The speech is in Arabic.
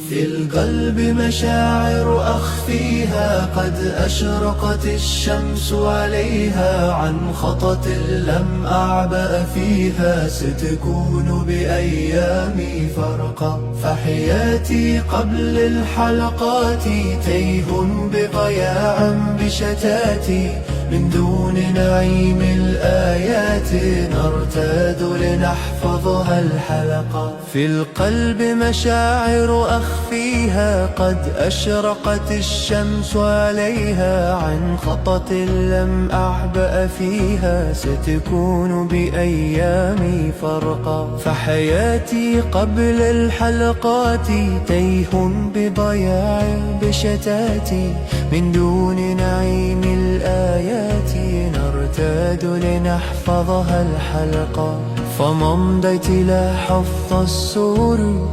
في القلب مشاعر أخفيها، قد أشرقت الشمس عليها، عن خطط لم أعبأ فيها، ستكون بأيامي فرقا. فحياتي قبل الحلقات تيه بضياع بشتاتي، من دون نعيم الآيات نرتاد لنحفظها الحلقة. في القلب مشاعر أخفيها، قد أشرقت الشمس عليها، عن خطط لم أعبأ فيها، ستكون بأيامي فرقا. فحياتي قبل الحلقات تيه بضياع بشتاتي، من دون نعيم الآيات نرتاد لنحفظها الحلقة. فمضيت إلى حفظ السور